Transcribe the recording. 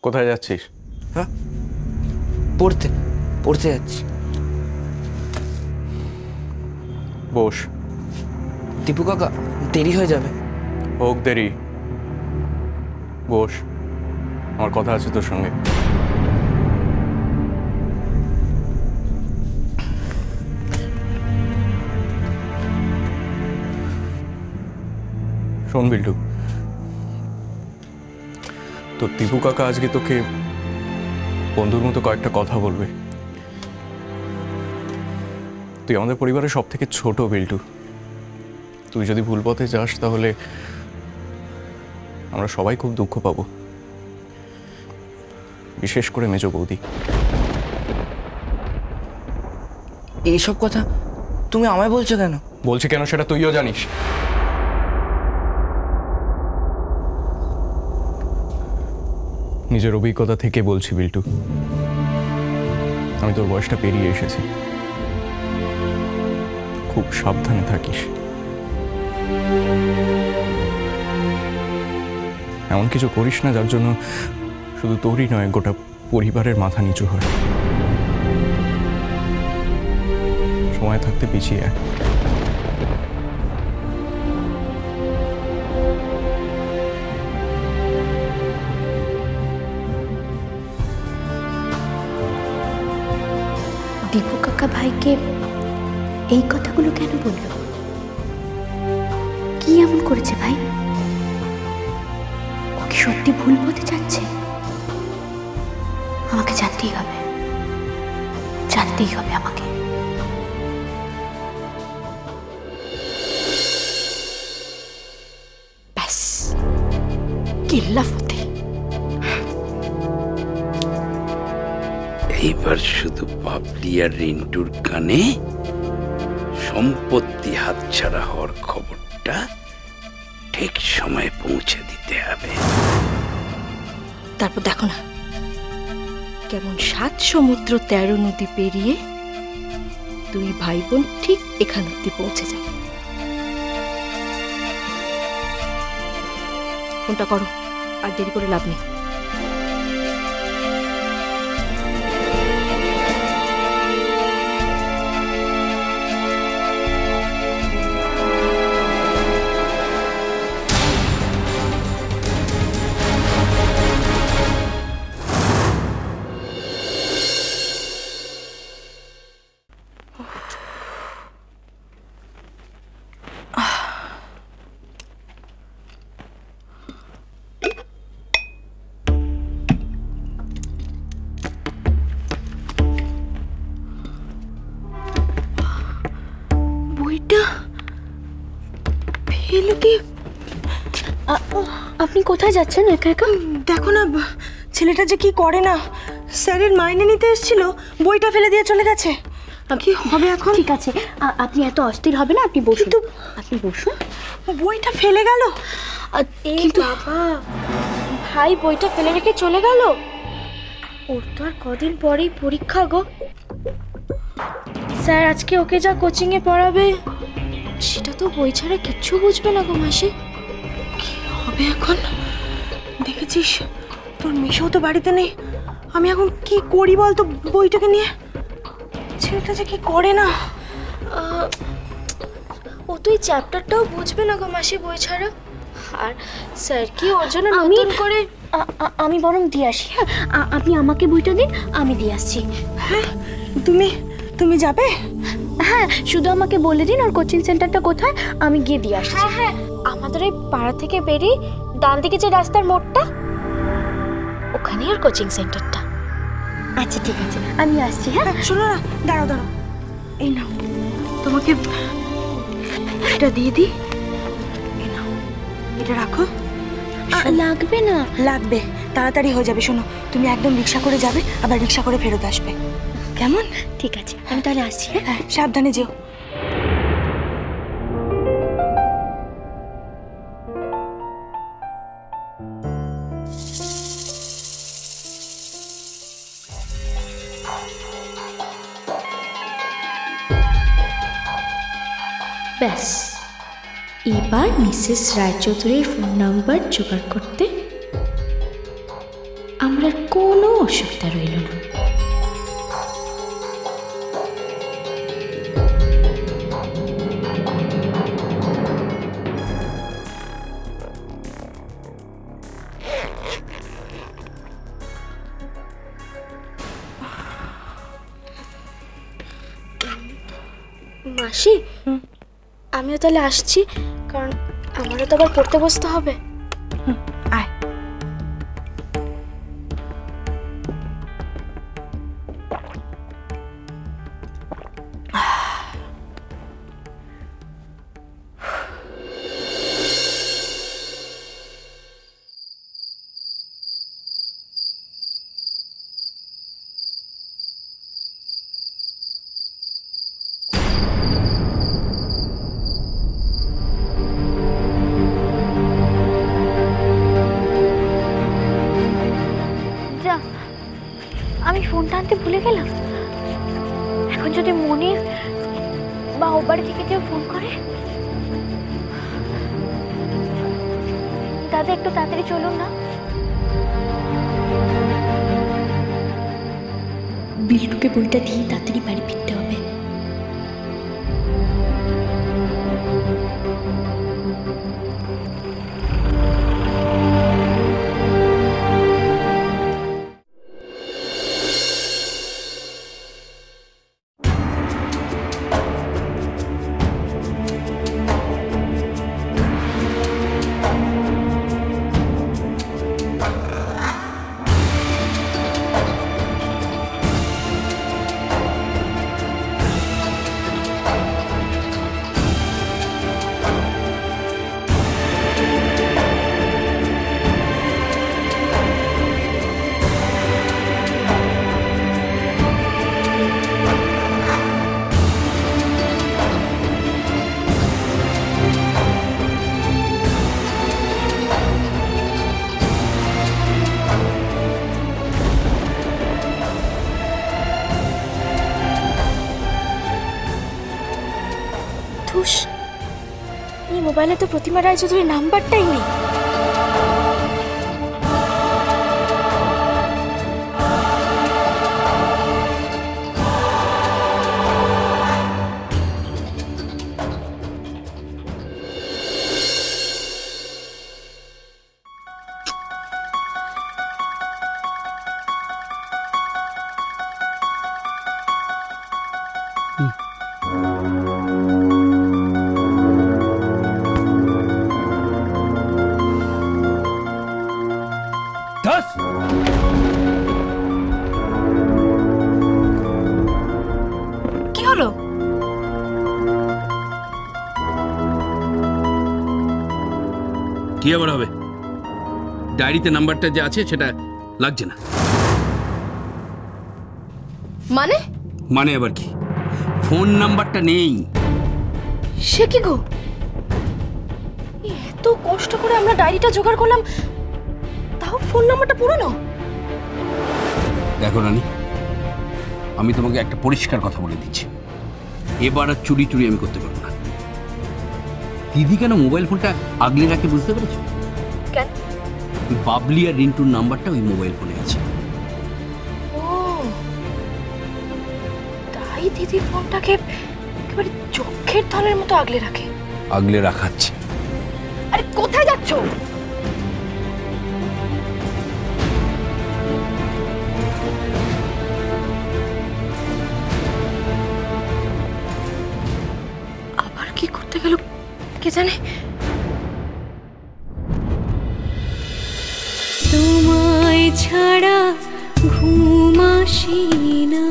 কোথায় যাচ্ছিস? হ্যাঁ, পড়তে পড়তে যাচ্ছি। বস। টিপু কাকা, দেরি হয়ে যাবে। হোক দেরি, বস, আমার কথা আছে তোর সঙ্গে। শোন বিল্টু, তোর টিপু কাকা আজকে তোকে বন্ধুর মতো কয়েকটা কথা বলবে। তুই আমাদের পরিবারের সব থেকে ছোট বিল্টু। তুই যদি ভুল পথে যাস তাহলে আমরা সবাই খুব দুঃখ পাবো, বিশেষ করে মেজ বৌদি। এইসব কথা তুমি আমায় বলছো কেন? বলছি কেন সেটা তুইও জানিস। নিজের অভিজ্ঞতা থেকে বলছি বিল্টু, আমি তোর বয়সটা পেরিয়ে এসেছি। খুব সাবধানে থাকিস। এমন কিছু করিস না যার জন্য শুধু তোরই নয়, গোটা পরিবারের মাথা নিচু হয়। সময় থাকতে পিছিয়ে আয়। দীপু কাকা ভাইকে এই কথাগুলো কেন বলল? কি এমন করেছে ভাই? ও কি সত্যি ভুল পথে যাচ্ছে? আমাকে জানতেই হবে, জানতেই হবে আমাকে। ব্যাস, কিল্লা ফতে। এইবার শুধু পাপলি আর রিন্টুর কানে সম্পত্তি হাতছাড়া হওয়ার খবরটা ঠিক সময়ে পৌঁছে দিতে হবে। তারপর দেখো না কেমন 7 সমুদ্র 13 নদী পেরিয়ে 2 ভাই বোন ঠিক এখান অব্দি পৌঁছে যাবে। ফোনটা করো, আর দেরি করে লাভ নেই। আপনি কোথায় যাচ্ছেন একা একা? দেখো না ছেলেটা যে কি করে না, স্যারের মাইনে নিতে এসেছিল, বইটা ফেলে দিয়ে চলে গেছে। কি হবে এখন? ঠিক আছে, আপনি এত অস্থির হবে না, আপনি বসুন। আপনি বসুন। বইটা ফেলে গেল? কিন্তু বাবা, ভাই বইটা ফেলে রেখে চলে গেল? ওর তো আর কদিন পরেই পরীক্ষা গো। স্যার আজকে ওকে যা কোচিং এ পড়াবে সেটা তো বই ছাড়া কিচ্ছু বুঝবে না গো মাসি। কি হবে এখন? দেখেছিস তোর মেশাও তো বাড়িতে নেই, আমি এখন কি করি বলতো বইটাকে নিয়ে? ছেলেটা যে কি করে না। ও তো এই চ্যাপ্টারটাও বুঝবে না গো মাসি বই ছাড়া। আর স্যার কি ওর জন্য নতুন করে আমি বরং দিয়ে আসি। হ্যাঁ, আপনি আমাকে বইটা দিন, আমি দিয়ে আসছি। হ্যাঁ, তুমি যাবে? হ্যাঁ, শুধু আমাকে বলে দিন ওর কোচিং সেন্টারটা কোথায়, আমি গিয়ে দিয়ে আসছি। হ্যাঁ হ্যাঁ, আমাদের এই পাড়া থেকে বেরিয়ে ডান দিকে যে রাস্তার মোড়টা, ওখানেই ওর কোচিং সেন্টারটা। আচ্ছা ঠিক আছে, আমি আসছি। হ্যাঁ শোনো না, দাঁড়াও, এই নাও, তোমাকে এটা দিয়ে দিই। এই নাও, এটা রাখো। লাগবে না। লাগবে, তাড়াতাড়ি হয়ে যাবে। শোনো, তুমি একদম রিক্সা করে যাবে, আবার রিক্সা করে ফেরত আসবে, কেমন? ঠিক আছে, আমি তাহলে আসছি। হ্যাঁ, সাবধানে যেও। ব্যাস, এবার মিসেস রায়চৌধুরীর ফোন নাম্বার জোগাড় করতে আমার কোনো অসুবিধা রইল না। মাসি, আমিও তাহলে আসছি, কারণ আমারও তো আবার পড়তে বসতে হবে। আয়। আমি ফোনটা আনতে ভুলে গেলাম। এখন যদি মনে বা ও বাড়ি থেকে কেউ ফোন করে। দাদা একটু তাড়াতাড়ি চলুন না। বিল্টুকে বইটা দিয়ে তাড়াতাড়ি বাড়ি ফিরতে হবে। এই মোবাইলে তো প্রতিমা রায়চৌধুরীর নাম্বারটাই নেই। কি হলো? কি আবার হবে? ডায়েরিতে নাম্বারটা যে আছে সেটা লাগছে না। মানে? মানে আবার কি? ফোন নাম্বারটা নেই। সে কি গো, এত কষ্ট করে আমরা ডায়েরিটা জোগাড় করলাম, তাও ফোন নাম্বারটা পুরনো। দেখো রানী, আমি তোমাকে একটা পরিষ্কার কথা বলে দিচ্ছি, এবার আর চুরি টুরি আমি করতে পারবো না। দিদি কেন মোবাইল ফোনটা আগলে রাখে বুঝতে পেরেছো? কেন? বাবলি আর রিন্টুর নাম্বারটা ওই মোবাইল ফোনে আছে। ও তাই দিদি ফোনটাকে একেবারে চোখের তলের মতো আগলে রাখে। আগলে রাখাচ্ছে। আরে কোথায় যাচ্ছ? আবার কি করতে গেল কে জানে। তোমায় ছাড়া ঘুম আসে না।